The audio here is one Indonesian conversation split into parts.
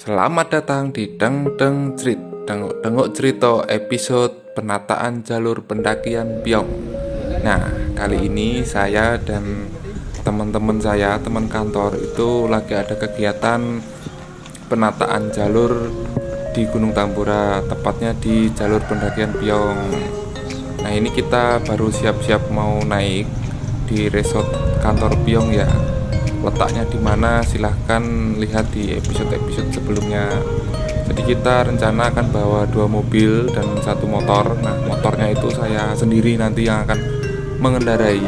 Selamat datang di Deng Cerit, Dengok Cerita episode penataan jalur pendakian Piong. Nah, kali ini saya dan teman-teman saya, teman kantor itu lagi ada kegiatan penataan jalur di Gunung Tambora, tepatnya di jalur pendakian Piong. Nah, ini kita baru siap-siap mau naik di resort kantor Piong ya. Letaknya di mana silahkan lihat di episode-episode sebelumnya. Jadi kita rencana akan bawa 2 mobil dan 1 motor. Nah, motornya itu saya sendiri nanti yang akan mengendarai.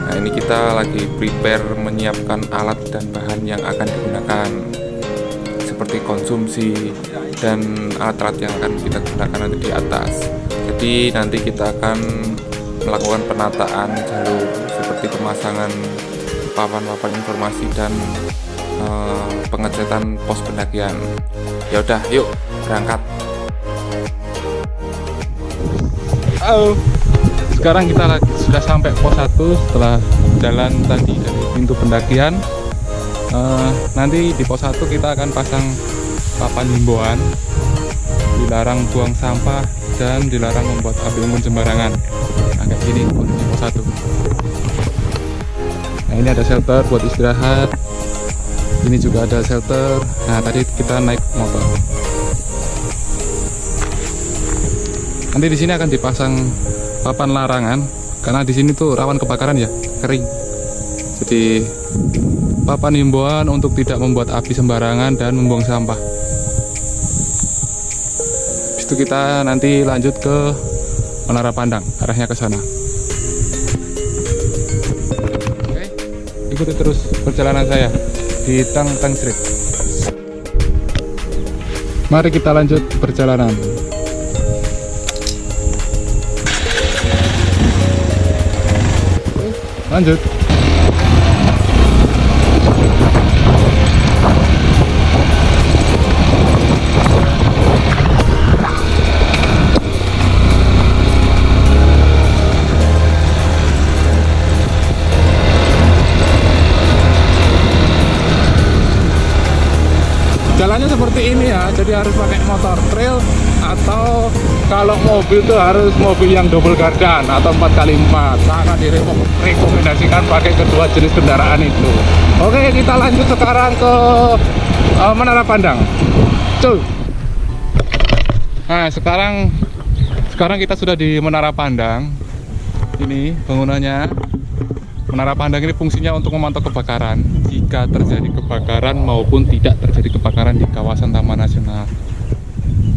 Nah, ini kita lagi prepare menyiapkan alat dan bahan yang akan digunakan, seperti konsumsi dan alat-alat yang akan kita gunakan nanti di atas. Jadi nanti kita akan melakukan penataan jalur seperti pemasangan papan-papan informasi dan pengecetan pos pendakian. Ya udah, yuk berangkat. Halo. Sekarang kita sudah sampai pos 1 setelah jalan tadi dari pintu pendakian. Nanti di pos 1 kita akan pasang papan himbauan, dilarang buang sampah dan dilarang membuat api unggun sembarangan. Nah, kayak gini kondisi pos 1. Nah, ini ada shelter buat istirahat. Ini juga ada shelter. Nah, tadi kita naik motor. Nanti di sini akan dipasang papan larangan karena di sini tuh rawan kebakaran ya, kering. Jadi papan himbauan untuk tidak membuat api sembarangan dan membuang sampah. Habis itu kita nanti lanjut ke Menara Pandang, arahnya ke sana. Ikuti terus perjalanan saya di Deng Cerit. Mari kita lanjut perjalanan. Lanjut. Jalannya seperti ini ya, jadi harus pakai motor trail atau kalau mobil tuh harus mobil yang double gardan atau 4x4. Sangat direkomendasikan pakai kedua jenis kendaraan itu. Oke, kita lanjut sekarang ke Menara Pandang. Cuy. Nah, sekarang kita sudah di Menara Pandang. Ini bangunannya. Menara Pandang ini fungsinya untuk memantau kebakaran jika terjadi kebakaran maupun tidak terjadi kebakaran di kawasan Taman Nasional.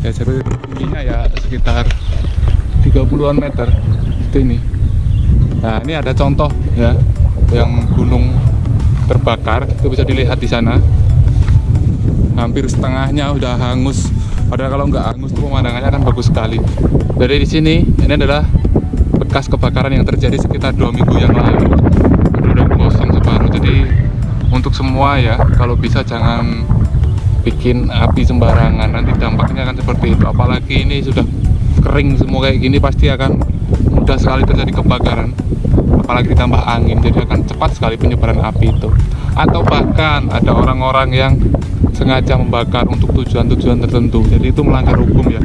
Ya, jadi tingginya ya sekitar 30-an meter itu ini. Nah, ini ada contoh ya yang gunung terbakar, itu bisa dilihat di sana. Hampir setengahnya udah hangus. Padahal kalau nggak hangus tuh pemandangannya kan bagus sekali. Dari di sini ini adalah bekas kebakaran yang terjadi sekitar 2 minggu yang lalu. Udah kosong separuh. Jadi untuk semua ya, kalau bisa jangan bikin api sembarangan, nanti dampaknya akan seperti itu. Apalagi ini sudah kering semua kayak gini, pasti akan mudah sekali terjadi kebakaran. Apalagi ditambah angin, jadi akan cepat sekali penyebaran api itu. Atau bahkan ada orang-orang yang sengaja membakar untuk tujuan-tujuan tertentu, jadi itu melanggar hukum ya,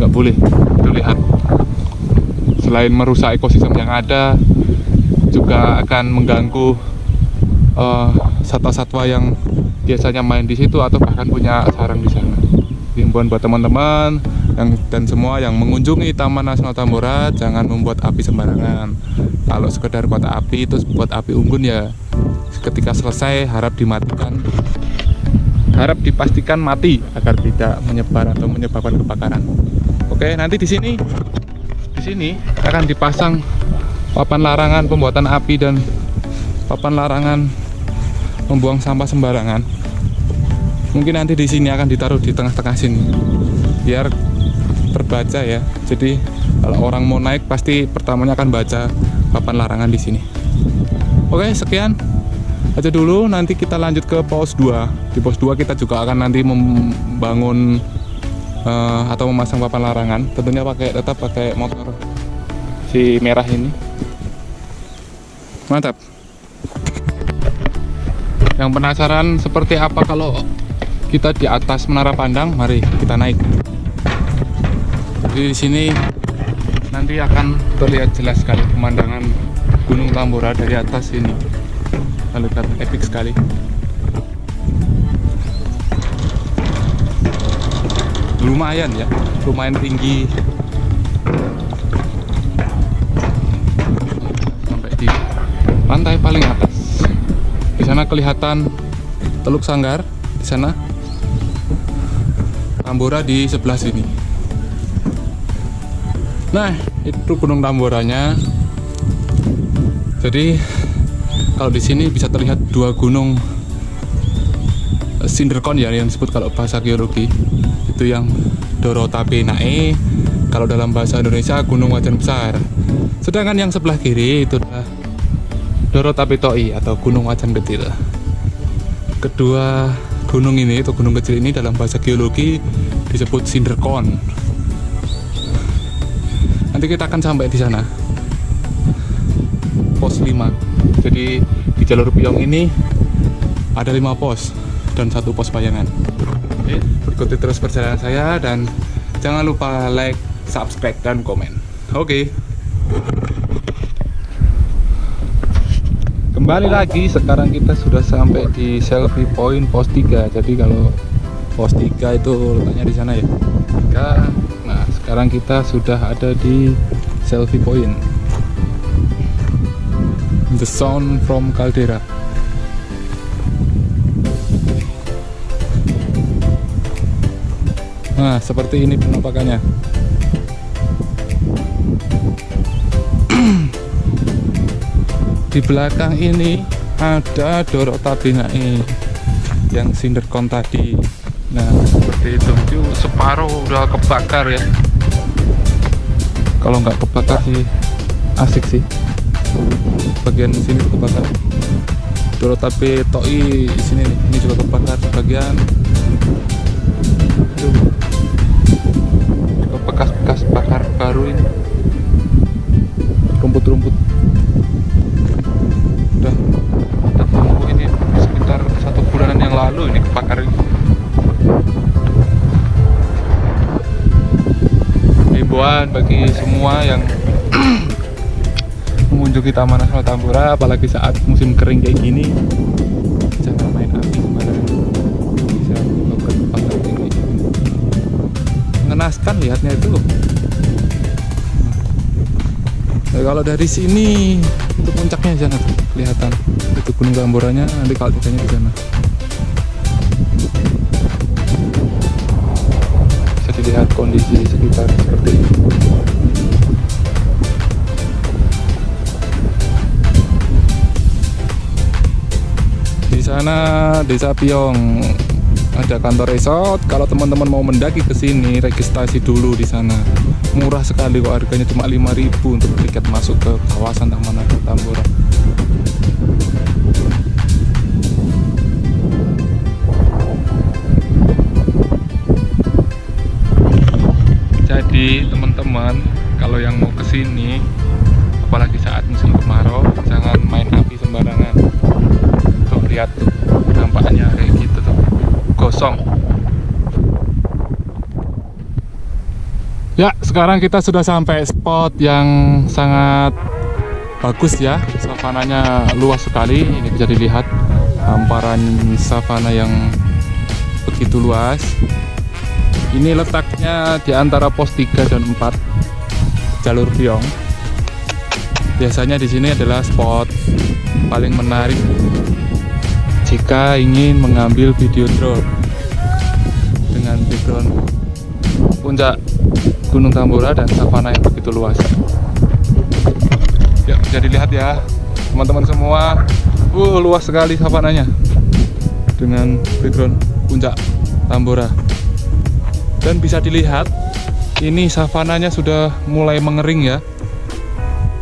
nggak boleh. Itu lihat, selain merusak ekosistem yang ada, juga akan mengganggu satwa-satwa yang biasanya main di situ atau bahkan punya sarang di sana. Himbauan buat teman-teman dan semua yang mengunjungi Taman Nasional Tambora, jangan membuat api sembarangan. Kalau sekedar buat api itu buat api unggun ya, ketika selesai harap dimatikan, harap dipastikan mati agar tidak menyebar atau menyebabkan kebakaran. Oke, nanti di sini akan dipasang papan larangan pembuatan api dan papan larangan membuang sampah sembarangan. Mungkin nanti di sini akan ditaruh di tengah-tengah sini biar terbaca ya. Jadi kalau orang mau naik pasti pertamanya akan baca papan larangan di sini. Oke, sekian aja dulu. Nanti kita lanjut ke pos 2. Di pos 2 kita juga akan nanti membangun atau memasang papan larangan. Tentunya tetap pakai motor si merah ini. Mantap. Yang penasaran seperti apa kalau kita di atas Menara Pandang. Mari kita naik. Jadi di sini nanti akan terlihat jelas sekali pemandangan Gunung Tambora dari atas ini. Lihat, epic sekali. Lumayan ya, lumayan tinggi. Sampai di lantai paling atas. Di sana kelihatan Teluk Sanggar, di sana. Tambora di sebelah sini. Nah, itu Gunung Tamboranya. Jadi kalau di sini bisa terlihat dua gunung Sinderkon ya, yang disebut kalau bahasa geologi itu yang Dorotabenae, kalau dalam bahasa Indonesia Gunung Wajan Besar. Sedangkan yang sebelah kiri itu adalah Dorotabetoi atau Gunung Wajan Kecil. Kedua gunung ini atau gunung kecil ini dalam bahasa geologi disebut Sinderkon. Nanti kita akan sampai di sana, pos 5. Jadi di jalur Piyong ini ada 5 pos dan 1 pos bayangan. Oke, ikuti terus perjalanan saya dan jangan lupa like, subscribe, dan komen. Oke. Kembali lagi, sekarang kita sudah sampai di selfie point pos 3. Jadi kalau pos 3 itu letaknya di sana ya. Nah, sekarang kita sudah ada di selfie point. The sound from Caldera. Nah, seperti ini penampakannya. Di belakang ini ada Dorotabenae yang Sinderkon tadi. Nah, seperti itu. Separuh udah kebakar ya. Kalau nggak kebakar sih asik sih. Bagian sini tuh kebakar. Dorotabetoi di sini nih, ini juga kebakar sebagian. Aduh. Bekas-bekas bakar baru ini. Rumput-rumput. Udah ada tunggu ini sekitar 1 bulanan yang lalu ini kebakar ini. Himbauan bagi semua yang mengunjungi Taman Nasional Tambora, apalagi saat musim kering kayak gini, jangan main api sembarangan. Bisa menyebabkan kebakaran kayak gini. Mengenaskan lihatnya itu. Nah, kalau dari sini itu puncaknya di sana tuh kelihatan. Itu Gunung Tamboranya, nanti Kalderanya di sana. Bisa dilihat kondisi sekitar seperti ini. Di sana Desa Piyong ada kantor resort. Kalau teman-teman mau mendaki ke sini, registrasi dulu di sana. Murah sekali kok, harganya cuma 5.000 untuk tiket masuk ke kawasan Taman Nasional Tambora. Jadi teman-teman, kalau yang mau ke sini, apalagi saat musim kemarau, jangan main api sembarangan. Tuh lihat tuh, nampaknya kayak gitu tuh, gosong. Ya, sekarang kita sudah sampai spot yang sangat bagus ya. Savananya luas sekali. Ini bisa dilihat hamparan savana yang begitu luas. Ini letaknya di antara pos 3 dan 4 jalur Piyong. Biasanya di sini adalah spot paling menarik jika ingin mengambil video drone dengan background puncak Gunung Tambora dan savana yang begitu luas. Ya, bisa dilihat ya teman-teman semua. Luas sekali savananya dengan background puncak Tambora. Dan bisa dilihat ini savananya sudah mulai mengering ya.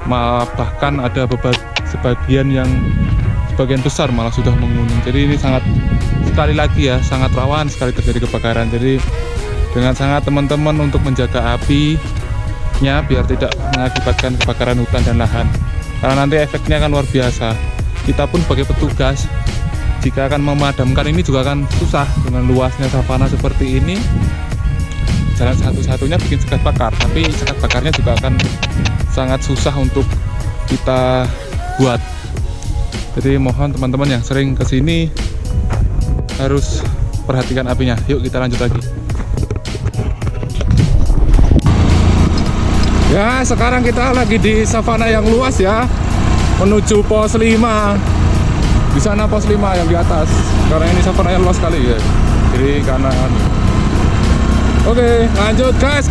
Bahkan ada sebagian besar malah sudah menguning. Jadi ini sangat, sekali lagi ya, sangat rawan sekali terjadi kebakaran. Jadi dengan sangat teman-teman untuk menjaga apinya biar tidak mengakibatkan kebakaran hutan dan lahan, karena nanti efeknya kan luar biasa. Kita pun sebagai petugas jika akan memadamkan ini juga akan susah dengan luasnya savana seperti ini. Jalan satu-satunya bikin sekat bakar, tapi sekat bakarnya juga akan sangat susah untuk kita buat. Jadi mohon teman-teman yang sering kesini harus perhatikan apinya. Yuk kita lanjut lagi. Ya, sekarang kita lagi di savana yang luas ya, menuju pos 5. Di sana pos 5 yang di atas, karena ini savana yang luas sekali ya, kiri kanan. Oke, lanjut gas.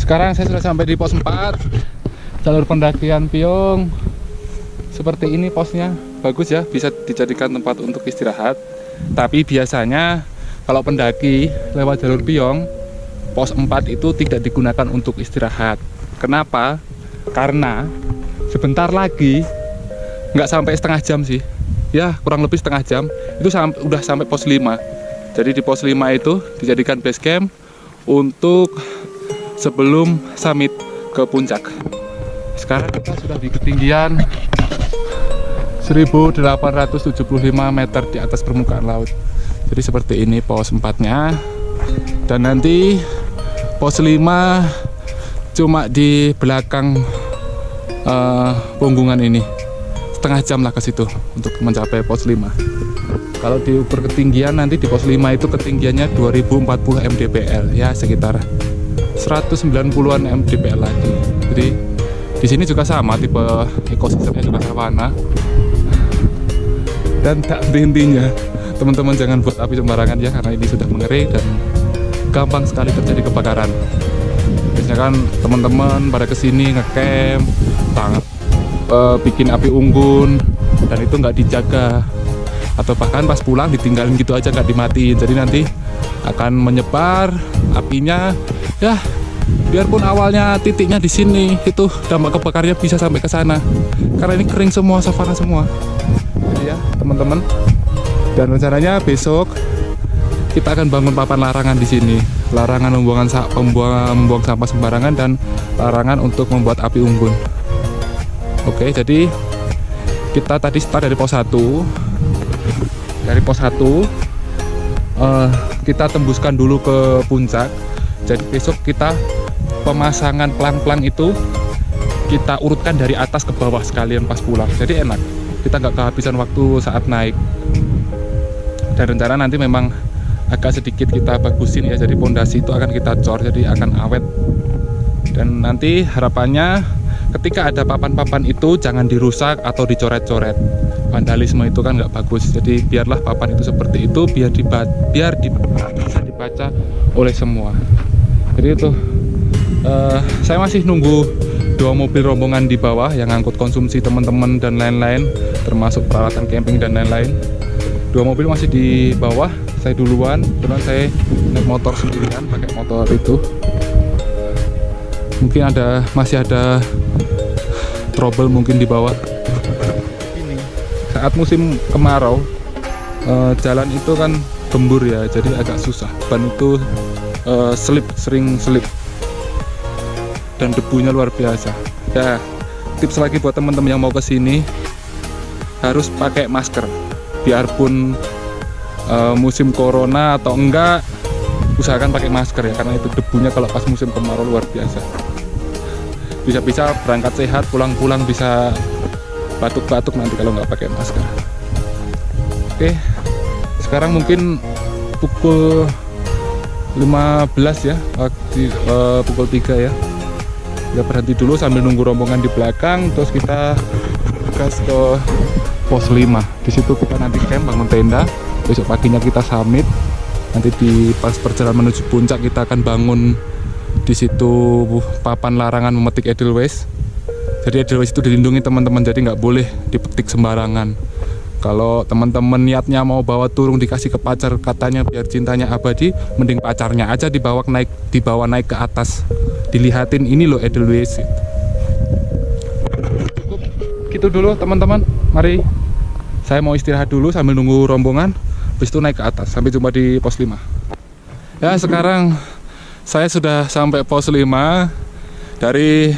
Sekarang saya sudah sampai di pos 4, jalur pendakian Piyong. Seperti ini posnya, bagus ya, bisa dijadikan tempat untuk istirahat. Tapi biasanya kalau pendaki lewat jalur Piyong, pos 4 itu tidak digunakan untuk istirahat. Kenapa? Karena sebentar lagi, nggak sampai setengah jam sih, ya kurang lebih setengah jam, itu udah sampai pos 5. Jadi di pos 5 itu dijadikan base camp untuk sebelum summit ke puncak. Sekarang kita sudah di ketinggian 1875 meter di atas permukaan laut. Jadi seperti ini pos 4-nya. Dan nanti pos 5 cuma di belakang punggungan ini. Setengah jam lah ke situ untuk mencapai pos 5. Kalau diukur ketinggian nanti di pos 5 itu ketinggiannya 2040 mdpl, ya sekitar 190-an mdpl lagi. Jadi di sini juga sama, tipe ekosistemnya juga savana. Dan tak henti-hentinya, teman-teman jangan buat api sembarangan ya, karena ini sudah mengering dan gampang sekali terjadi kebakaran. Biasanya kan teman-teman pada kesini ngecamp, bikin api unggun, dan itu nggak dijaga, atau bahkan pas pulang ditinggalin gitu aja, nggak dimatiin. Jadi nanti akan menyebar apinya. Ya, biarpun awalnya titiknya di sini, itu dampak kebakarnya bisa sampai ke sana. Karena ini kering semua, savana semua. Jadi ya, teman-teman. Dan rencananya besok kita akan bangun papan larangan di sini. Larangan membuang sampah sembarangan dan larangan untuk membuat api unggun. Oke, jadi kita tadi start dari pos 1. Dari pos 1 kita tembuskan dulu ke puncak. Jadi besok kita pemasangan pelang-pelang itu kita urutkan dari atas ke bawah sekalian pas pulang. Jadi enak, kita nggak kehabisan waktu saat naik. Dan rencana nanti memang agak sedikit kita bagusin ya, jadi pondasi itu akan kita cor, jadi akan awet. Dan nanti harapannya ketika ada papan-papan itu jangan dirusak atau dicoret-coret. Vandalisme itu kan nggak bagus. Jadi biarlah papan itu seperti itu, biar bisa dibaca oleh semua. Jadi itu saya masih nunggu 2 mobil rombongan di bawah yang ngangkut konsumsi teman-teman dan lain-lain, termasuk peralatan camping dan lain-lain. 2 mobil masih di bawah, saya duluan, kemudian saya naik motor sendirian, pakai motor itu. Mungkin masih ada trouble mungkin di bawah. Ini saat musim kemarau, jalan itu kan gembur ya, jadi agak susah. Ban itu sering slip dan debunya luar biasa. Ya, tips lagi buat teman-teman yang mau kesini harus pakai masker. Biarpun musim corona atau enggak, usahakan pakai masker ya, karena itu debunya kalau pas musim kemarau luar biasa. Bisa-bisa berangkat sehat, pulang-pulang bisa batuk-batuk nanti kalau nggak pakai masker. Oke, sekarang mungkin pukul 15 ya, pukul 3 ya. Kita berhenti dulu sambil nunggu rombongan di belakang, terus kita gas ke pos 5. Di situ kita nanti camp, bangun tenda. Besok paginya kita summit. Nanti di pas perjalanan menuju puncak kita akan bangun di situ papan larangan memetik edelweiss. Jadi edelweiss itu dilindungi teman-teman, jadi nggak boleh dipetik sembarangan. Kalau teman-teman niatnya mau bawa turun dikasih ke pacar, katanya biar cintanya abadi, mending pacarnya aja dibawa naik ke atas, dilihatin ini loh edelweiss. Cukup gitu dulu teman-teman, mari saya mau istirahat dulu sambil nunggu rombongan, habis itu naik ke atas. Sampai jumpa di pos 5. Ya, sekarang saya sudah sampai pos 5. Dari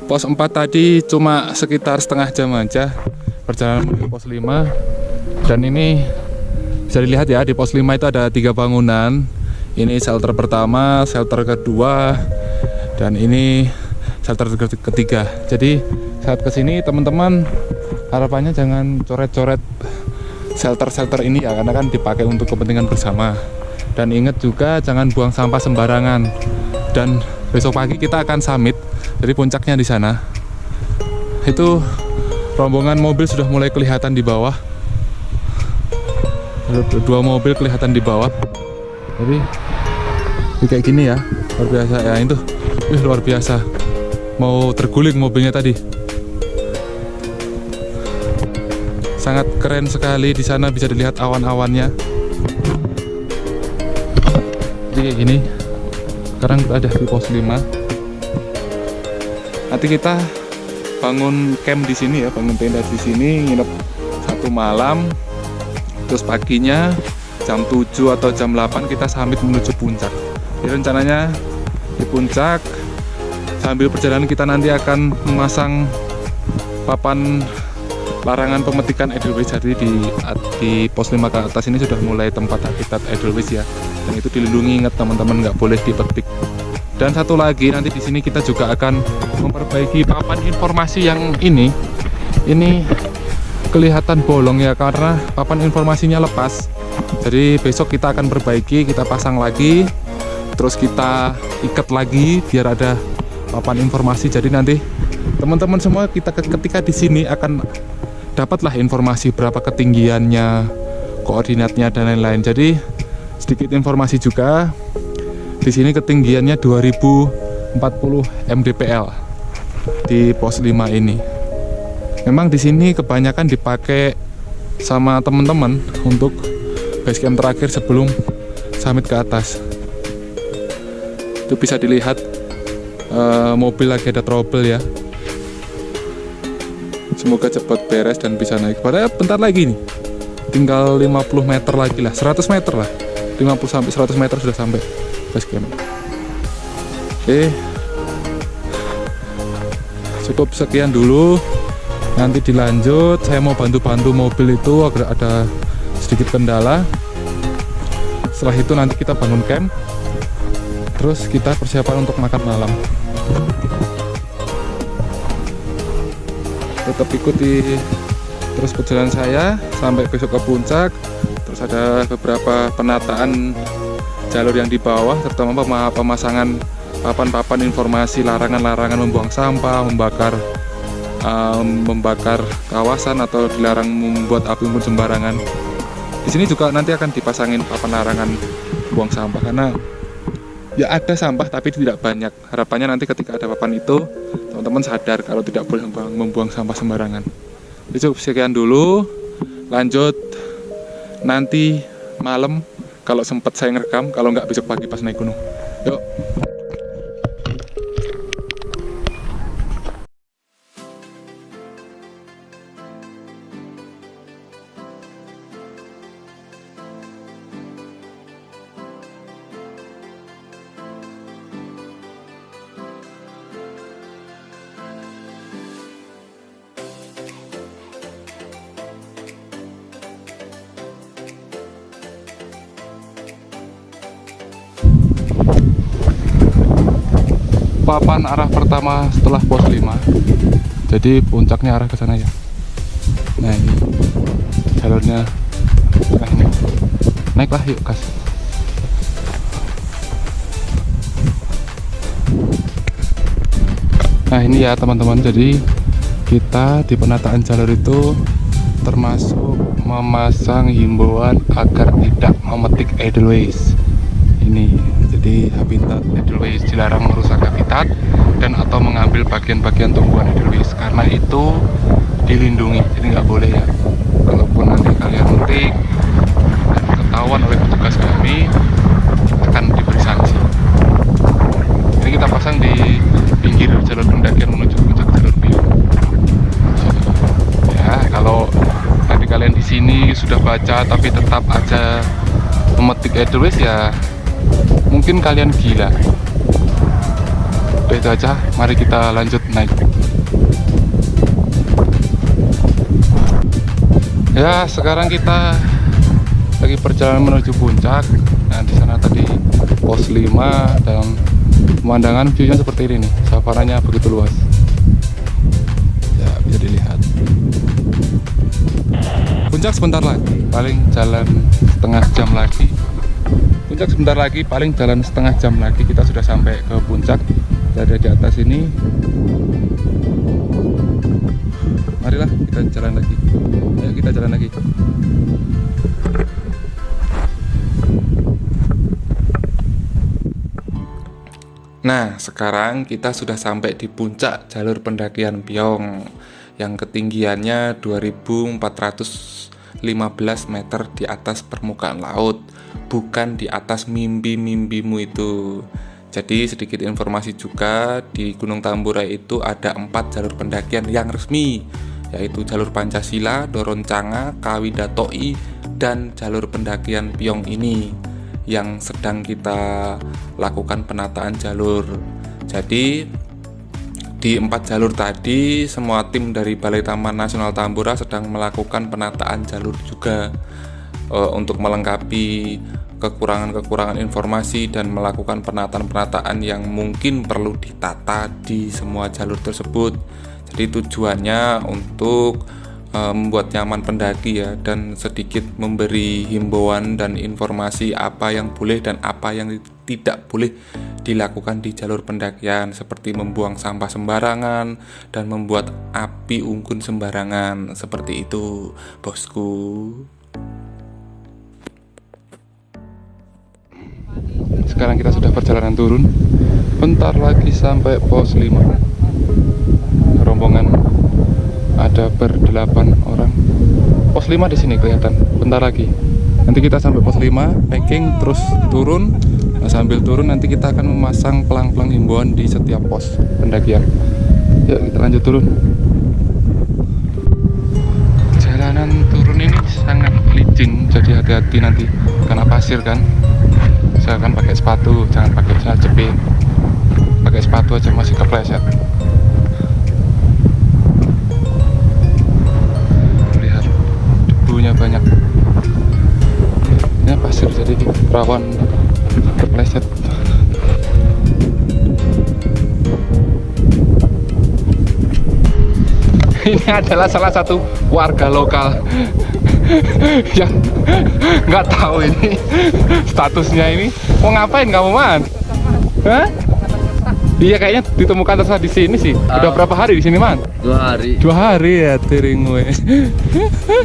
pos 4 tadi cuma sekitar setengah jam aja perjalanan menuju pos 5. Dan ini bisa dilihat ya, di pos 5 itu ada 3 bangunan. Ini shelter pertama, shelter kedua, dan ini shelter ketiga. Jadi saat kesini teman-teman harapannya jangan coret-coret shelter-shelter ini ya, karena kan dipakai untuk kepentingan bersama. Dan ingat juga jangan buang sampah sembarangan. Dan besok pagi kita akan summit, jadi puncaknya di sana. Itu rombongan mobil sudah mulai kelihatan di bawah. Ada 2 mobil kelihatan di bawah. Jadi kayak gini ya, luar biasa ya itu. Luar biasa. Mau terguling mobilnya tadi. Sangat keren sekali, di sana bisa dilihat awan-awannya. Jadi kayak gini. Sekarang kita ada di pos 5. Nanti kita bangun camp di sini ya, bangun tenda di sini, nginep 1 malam. Terus paginya jam 7 atau jam 8 kita summit menuju puncak. Jadi rencananya di puncak sambil perjalanan kita nanti akan memasang papan larangan pemetikan Edelweiss. Jadi di pos 5 ke atas ini sudah mulai tempat habitat Edelweiss ya, dan itu dilindungi. Ingat teman-teman, nggak boleh dipetik. Dan satu lagi, nanti di sini kita juga akan memperbaiki papan informasi yang ini kelihatan bolong ya, karena papan informasinya lepas. Jadi besok kita akan perbaiki, kita pasang lagi, terus kita ikat lagi biar ada papan informasi. Jadi nanti teman-teman semua kita ketika di sini akan dapatlah informasi berapa ketinggiannya, koordinatnya dan lain-lain. Jadi sedikit informasi juga, di sini ketinggiannya 2040 mdpl di pos 5 ini. Memang di sini kebanyakan dipakai sama teman-teman untuk base camp terakhir sebelum summit ke atas. Itu bisa dilihat mobil lagi ada trouble ya. Semoga cepat beres dan bisa naik. Padahal bentar lagi nih, tinggal 50 meter lagi lah, 100 meter lah, 50 sampai 100 meter sudah sampai base camp. Oke, cukup sekian dulu. Nanti dilanjut, saya mau bantu-bantu mobil itu agar ada sedikit kendala. Setelah itu nanti kita bangun camp, terus kita persiapan untuk makan malam. Tetap ikuti terus perjalanan saya sampai besok ke puncak. Terus ada beberapa penataan jalur yang di bawah, terutama pemasangan papan-papan informasi larangan-larangan membuang sampah, membakar kawasan atau dilarang membuat api unggun sembarangan. Di sini juga nanti akan dipasangin papan larangan buang sampah, karena ya ada sampah tapi tidak banyak. Harapannya nanti ketika ada papan itu teman-teman sadar kalau tidak boleh membuang sampah sembarangan. Jadi cukup sekian dulu. Lanjut nanti malam kalau sempat saya ngerekam, kalau nggak besok pagi pas naik gunung. Yuk. Papan arah pertama setelah pos 5. Jadi puncaknya arah ke sana ya. Nah, ini jalurnya. Nah, ini. Naiklah yuk, Kas. Nah, ini ya teman-teman. Jadi kita di penataan jalur itu termasuk memasang himbauan agar tidak memetik Edelweiss. Ini jadi habitat Edelweiss dilarang merusak habitat dan atau mengambil bagian-bagian tumbuhan Edelweiss, karena itu dilindungi. Jadi nggak boleh ya, kalaupun nanti kalian metik dan ketahuan oleh petugas kami akan diberi sanksi. Ini kita pasang di pinggir jalur pendakian menuju puncak jalur Biung. Ya, kalau nanti kalian di sini sudah baca tapi tetap aja memetik Edelweiss, ya mungkin kalian gila. Udah itu aja, mari kita lanjut naik. Ya, sekarang kita lagi perjalanan menuju puncak. Nah, di sana tadi pos 5 dan pemandangan view-nya seperti ini nih. Savananya begitu luas. Ya, bisa dilihat. Puncak sebentar lagi, paling jalan setengah jam lagi. Puncak sebentar lagi, paling jalan setengah jam lagi kita sudah sampai ke puncak. Ada di atas ini. Marilah kita jalan lagi. Ya, kita jalan lagi. Nah, sekarang kita sudah sampai di puncak jalur pendakian Piyong yang ketinggiannya 2415 meter di atas permukaan laut, bukan di atas mimpi-mimpimu itu. Jadi sedikit informasi juga, di Gunung Tamburai itu ada 4 jalur pendakian yang resmi, yaitu jalur Pancasila, Doroncanga, Kawidatoi, dan jalur pendakian Piyong ini yang sedang kita lakukan penataan jalur. Jadi di 4 jalur tadi semua tim dari Balai Taman Nasional Tambora sedang melakukan penataan jalur juga untuk melengkapi kekurangan-kekurangan informasi dan melakukan penataan-penataan yang mungkin perlu ditata di semua jalur tersebut. Jadi tujuannya untuk membuat nyaman pendaki ya, dan sedikit memberi himbauan dan informasi apa yang boleh dan apa yang tidak boleh dilakukan di jalur pendakian, seperti membuang sampah sembarangan dan membuat api unggun sembarangan, seperti itu bosku. Sekarang kita sudah perjalanan turun. Bentar lagi sampai pos 5. Rombongan ada ber-8 orang. Pos 5 di sini kelihatan. Bentar lagi. Nanti kita sampai pos 5, packing terus turun. Nah, sambil turun nanti kita akan memasang pelang-pelang himbauan di setiap pos pendakian. Yuk kita lanjut turun. Jalanan turun ini sangat licin, jadi hati-hati nanti karena pasir kan. Silakan pakai sepatu, jangan pakai sandal jepit. Pakai sepatu aja masih kepleset. Lihat debunya banyak. Ini pasir jadi rawan kepleset. Ini adalah salah satu warga lokal yang nggak tahu ini statusnya ini. Mau ngapain kamu, Man? Hah? Iya, kayaknya ditemukan tersesat di sini sih. Udah berapa hari di sini, Man? 2 hari. 2 hari ya, tiring gue.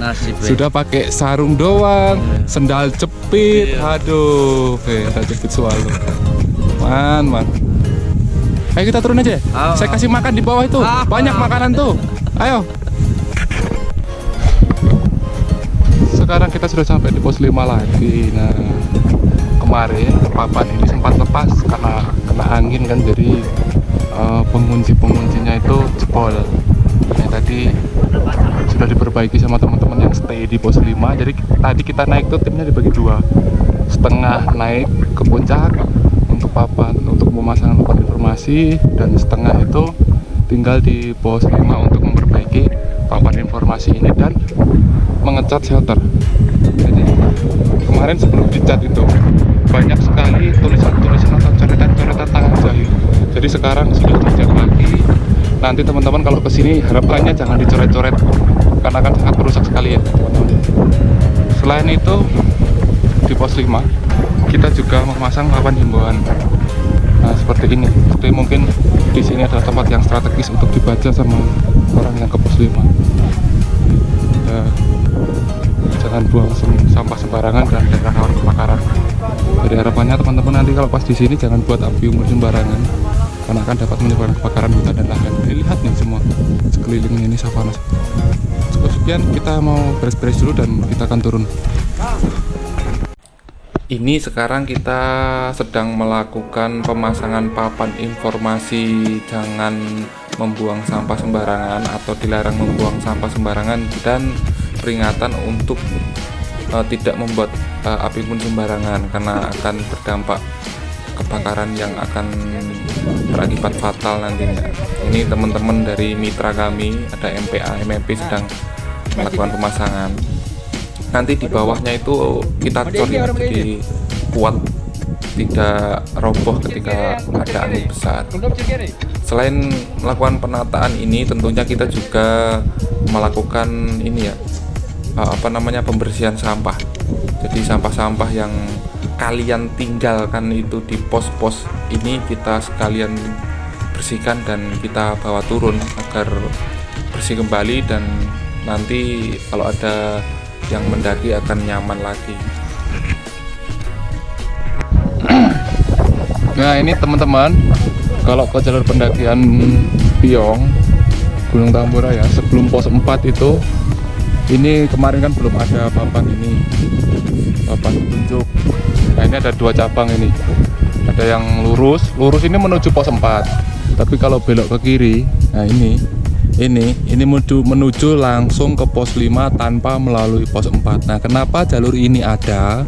Nasib. Sudah pakai sarung doang, sendal jepit. Aduh, sendal jepit swallow. Man. Ayo kita turun aja. Saya kasih makan di bawah itu. Banyak makanan tuh. Ayo. Sekarang kita sudah sampai di pos 5 lagi. Nah, kemarin papan ini sempat lepas karena kena angin kan, jadi pengunci-penguncinya itu jebol. Nah, tadi sudah diperbaiki sama teman-teman yang stay di pos 5. Jadi tadi kita naik tuh timnya dibagi 2. Setengah naik ke puncak untuk papan, untuk pemasangan papan informasi, dan setengah itu tinggal di pos 5 untuk memperbaiki papan informasi ini dan mengecat shelter. Jadi kemarin sebelum dicat itu banyak sekali tulisan-tulisan atau coretan-coretan tangan jahil. Jadi sekarang sudah dicat lagi. Nanti teman-teman kalau kesini harapannya jangan dicoret-coret karena akan sangat merusak sekali ya, teman-teman. Selain itu di pos 5 kita juga memasang papan himbauan. Nah, seperti ini. Jadi mungkin di sini adalah tempat yang strategis untuk dibaca sama orang yang ke pos 5. Jangan buang sampah sembarangan dan daerah rawan kebakaran. Jadi harapannya teman-teman nanti kalau pas di sini jangan buat api unggun sembarangan karena akan dapat menyebabkan kebakaran hutan dan lahan. Ini lihat nih semua sekelilingnya ini savana. Cukup sekian, kita mau beres-beres dulu dan kita akan turun. Ini sekarang kita sedang melakukan pemasangan papan informasi jangan membuang sampah sembarangan atau dilarang membuang sampah sembarangan, dan peringatan untuk tidak membuat api unggun sembarangan karena akan berdampak kebakaran yang akan berakibat fatal nantinya. Ini teman-teman dari mitra kami, ada MPA, MMP sedang melakukan pemasangan. Nanti di bawahnya itu kita cor ya, jadi kuat, tidak roboh ketika ada angin besar. Selain melakukan penataan ini, tentunya kita juga melakukan ini ya, pembersihan sampah. Jadi sampah-sampah yang kalian tinggalkan itu di pos-pos ini kita sekalian bersihkan dan kita bawa turun agar bersih kembali, dan nanti kalau ada yang mendaki akan nyaman lagi. Nah ini teman-teman, kalau ke jalur pendakian Piong Gunung Tambora ya, sebelum pos 4 itu, ini kemarin kan belum ada papan ini, papan petunjuk. Nah ini ada 2 cabang ini, ada yang lurus ini menuju pos 4, tapi kalau belok ke kiri, nah ini menuju langsung ke pos 5 tanpa melalui pos 4. Nah kenapa jalur ini ada?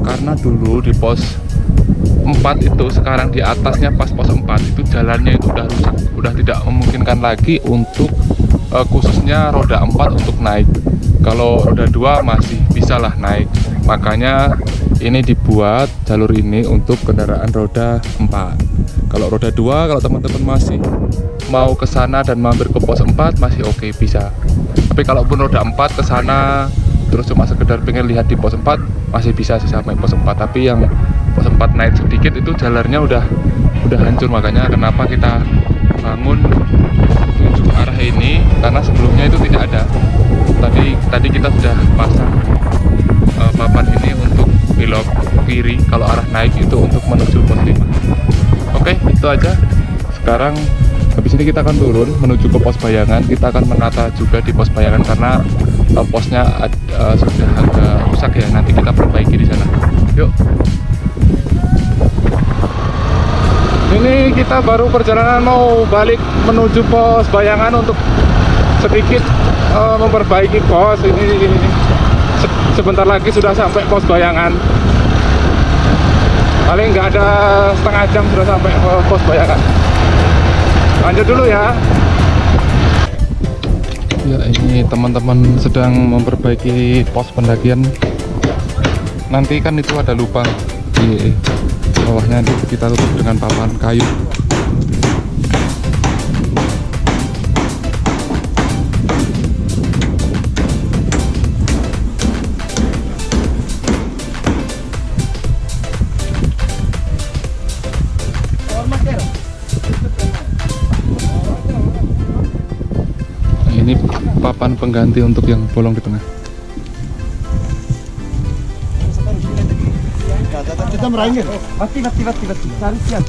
Karena dulu di pos 4 itu, sekarang di atasnya pas pos 4 itu jalannya itu udah rusak, udah tidak memungkinkan lagi untuk khususnya roda 4 untuk naik. Kalau roda 2 masih bisa lah naik, makanya ini dibuat jalur ini untuk kendaraan roda 4. Kalau roda 2, kalau teman-teman masih mau ke sana dan mampir ke pos 4 masih oke, bisa. Tapi kalaupun roda 4 ke sana terus cuma sekedar pengen lihat di pos 4 masih bisa sih sampai pos 4, tapi yang pos 4 naik sedikit itu jalannya udah hancur. Makanya kenapa kita bangun tujuh arah ini, karena sebelumnya itu tidak ada. Tadi kita sudah pasang papan ini untuk belok kiri kalau arah naik itu untuk menuju pos 5. Oke, itu aja. Sekarang habis ini kita akan turun menuju ke pos Bayangan. Kita akan menata juga di pos Bayangan karena posnya sudah agak rusak ya, nanti kita perbaiki di sana. Yuk. Ini kita baru perjalanan mau balik menuju pos Bayangan untuk sedikit memperbaiki pos ini. Sebentar lagi sudah sampai pos Bayangan. Paling nggak ada setengah jam sudah sampai pos Bayangan. Lanjut dulu ya. Ya, ini teman-teman sedang memperbaiki pos pendakian. Nanti kan itu ada lubang di bawahnya, kita tutup dengan papan kayu. Ini papan pengganti untuk yang bolong di tengah. Kita meraih. Mati. Cari siap.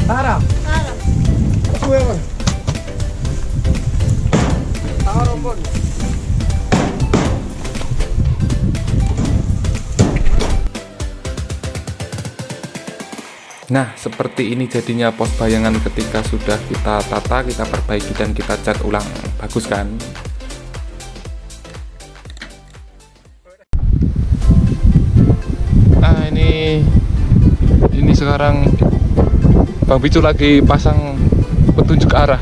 Tara. Aku ya, Bang. Taruh, Nah, seperti ini jadinya pos Bayangan ketika sudah kita tata, kita perbaiki dan kita cat ulang. Bagus kan? Nah, ini sekarang Bang Bicu lagi pasang petunjuk arah.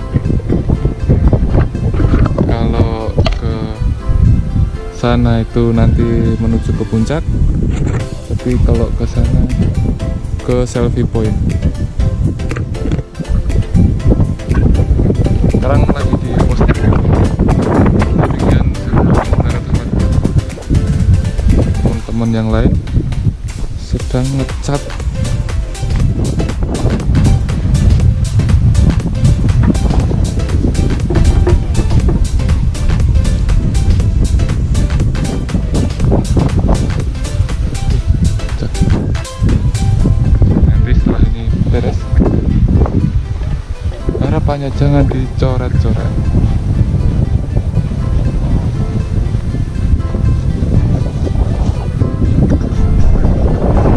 Kalau ke sana itu nanti menuju ke puncak, tapi kalau ke sana ke selfie point. Sekarang lagi di pos bagian teman-teman yang lain sedang ngecat. Harapannya jangan dicoret-coret.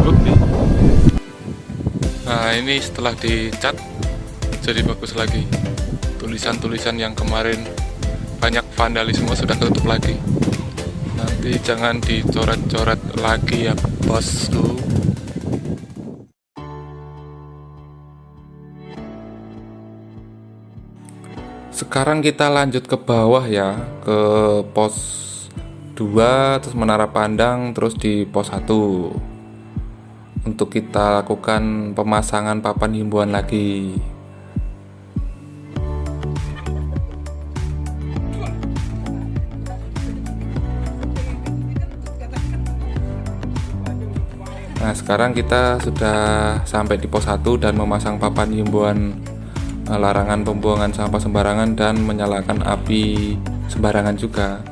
Oke. Nah, ini setelah dicat jadi bagus lagi. Tulisan-tulisan yang kemarin banyak vandalisme sudah ketutup lagi. Nanti jangan dicoret coret lagi ya bosku. Sekarang kita lanjut ke bawah ya, ke pos 2, terus menara pandang, terus di pos 1 untuk kita lakukan pemasangan papan himbauan lagi. Nah, sekarang kita sudah sampai di pos 1 dan memasang papan himbauan larangan pembuangan sampah sembarangan dan menyalakan api sembarangan juga.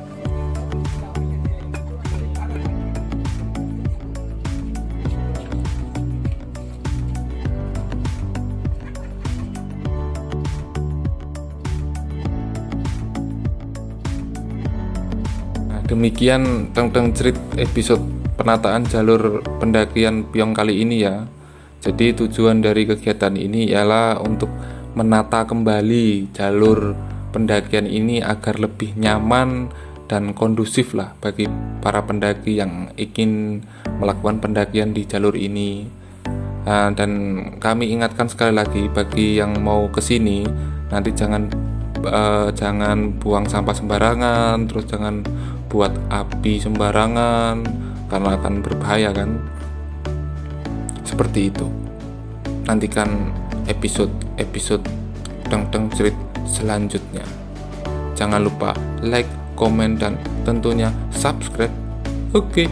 Nah, demikian teng cerit episode penataan jalur pendakian Piong kali ini ya. Jadi tujuan dari kegiatan ini ialah untuk menata kembali jalur pendakian ini agar lebih nyaman dan kondusif lah bagi para pendaki yang ingin melakukan pendakian di jalur ini. Dan kami ingatkan sekali lagi bagi yang mau kesini, nanti jangan buang sampah sembarangan, terus jangan buat api sembarangan karena akan berbahaya kan. Seperti itu. Nantikan episode teng cerit selanjutnya. Jangan lupa like, komen, dan tentunya subscribe. Oke.